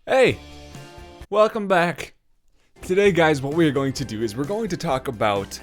Hey, welcome back. Today, guys, what we are going to do is we're going to talk about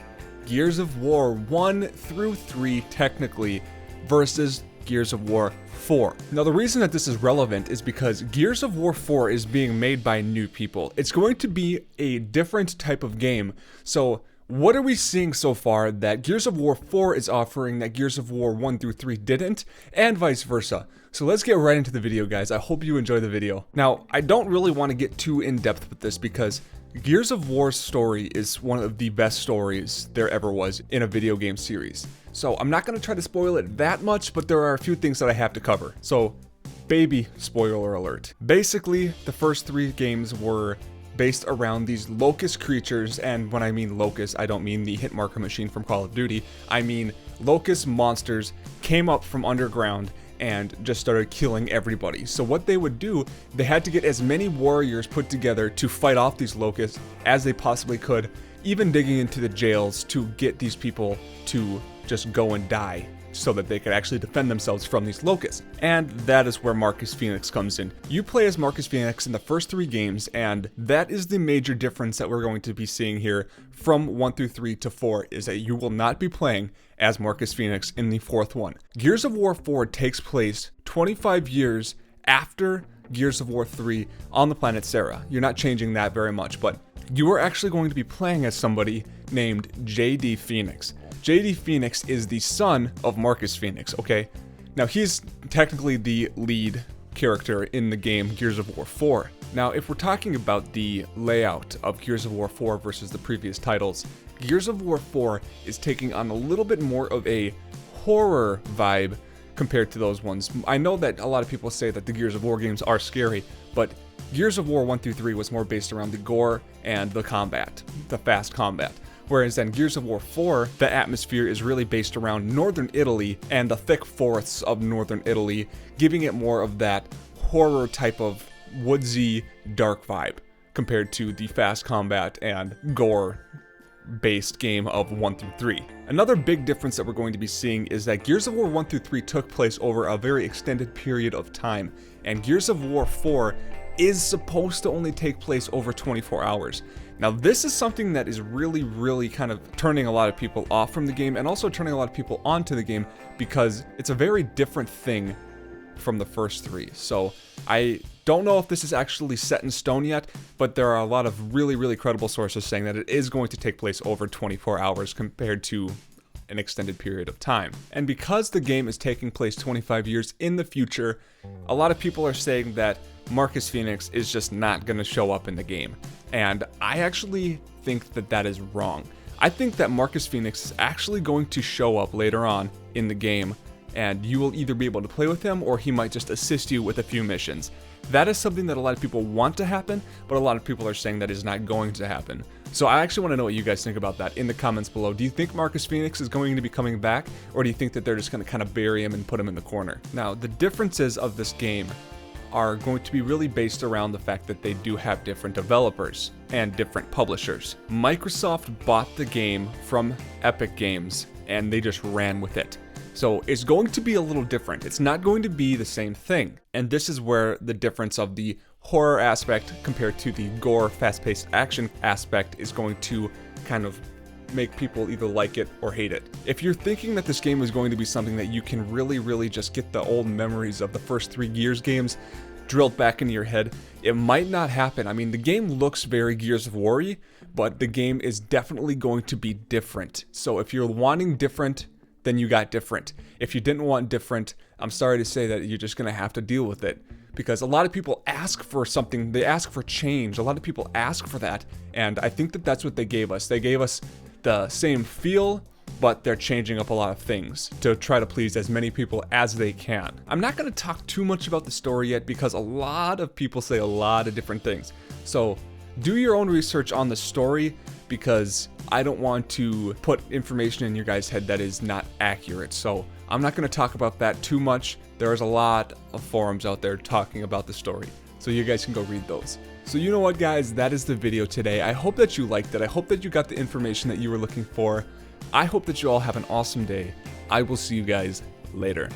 Gears of War 1 through 3 technically versus Gears of War 4. Now, the reason that this is relevant is because Gears of War 4 is being made by new people. It's going to be a different type of game. So, what are we seeing so far that Gears of War 4 is offering that Gears of War 1 through 3 didn't, and vice versa? So let's get right into the video, guys. I hope you enjoy the video. Now, I don't really want to get too in-depth with this because Gears of War's story is one of the best stories there ever was in a video game series. So I'm not going to try to spoil it that much, but there are a few things that I have to cover. So, baby spoiler alert. Basically, the first 3 games were based around these locust creatures, and when I mean locust, I don't mean the hit marker machine from Call of Duty. I mean locust monsters came up from underground and just started killing everybody. So what they would do, they had to get as many warriors put together to fight off these locusts as they possibly could, even digging into the jails to get these people to just go and die so that they could actually defend themselves from these locusts. And that is where Marcus Phoenix comes in. You play as Marcus Phoenix in the first 3 games, and that is the major difference that we're going to be seeing here from 1 through 3 to 4, is that you will not be playing as Marcus Phoenix in the 4th one. Gears of War 4 takes place 25 years after Gears of War 3 on the planet Sera. You're not changing that very much, but you are actually going to be playing as somebody named JD Phoenix. JD Phoenix is the son of Marcus Phoenix, okay? Now, he's technically the lead character in the game Gears of War 4. Now, if we're talking about the layout of Gears of War 4 versus the previous titles, Gears of War 4 is taking on a little bit more of a horror vibe compared to those ones. I know that a lot of people say that the Gears of War games are scary, but Gears of War 1 through 3 was more based around the gore and the combat, the fast combat. Whereas in Gears of War 4, the atmosphere is really based around northern Italy and the thick forests of northern Italy, giving it more of that horror type of woodsy, dark vibe compared to the fast combat and gore-based game of 1 through 3. Another big difference that we're going to be seeing is that Gears of War 1 through 3 took place over a very extended period of time, and Gears of War 4 is supposed to only take place over 24 hours. Now, this is something that is really kind of turning a lot of people off from the game and also turning a lot of people onto the game because it's a very different thing from the first 3. So I don't know if this is actually set in stone yet, but there are a lot of really credible sources saying that it is going to take place over 24 hours compared to an extended period of time. And because the game is taking place 25 years in the future, a lot of people are saying that Marcus Phoenix is just not going to show up in the game. And I actually think that that is wrong. I think that Marcus Phoenix is actually going to show up later on in the game, and you will either be able to play with him or he might just assist you with a few missions. That is something that a lot of people want to happen, but a lot of people are saying that is not going to happen. So I actually want to know what you guys think about that in the comments below. Do you think Marcus Phoenix is going to be coming back, or do you think that they're just going to kind of bury him and put him in the corner? Now, the differences of this game are going to be really based around the fact that they do have different developers and different publishers. Microsoft bought the game from Epic Games and they just ran with it. So it's going to be a little different. It's not going to be the same thing. And this is where the difference of the horror aspect compared to the gore, fast-paced action aspect is going to kind of make people either like it or hate it. If you're thinking that this game is going to be something that you can really just get the old memories of the first 3 Gears games drilled back into your head, it might not happen. I mean, the game looks very Gears of War-y, but the game is definitely going to be different. So if you're wanting different, then you got different. If you didn't want different, I'm sorry to say that you're just gonna have to deal with it. Because a lot of people ask for something, they ask for change. A lot of people ask for that, and I think that that's what they gave us. They gave us the same feel, but they're changing up a lot of things to try to please as many people as they can. I'm not going to talk too much about the story yet because a lot of people say a lot of different things. So do your own research on the story because I don't want to put information in your guys' head that is not accurate. So I'm not going to talk about that too much. There's a lot of forums out there talking about the story, so you guys can go read those. So you know what, guys, that is the video today. I hope that you liked it. I hope that you got the information that you were looking for. I hope that you all have an awesome day. I will see you guys later.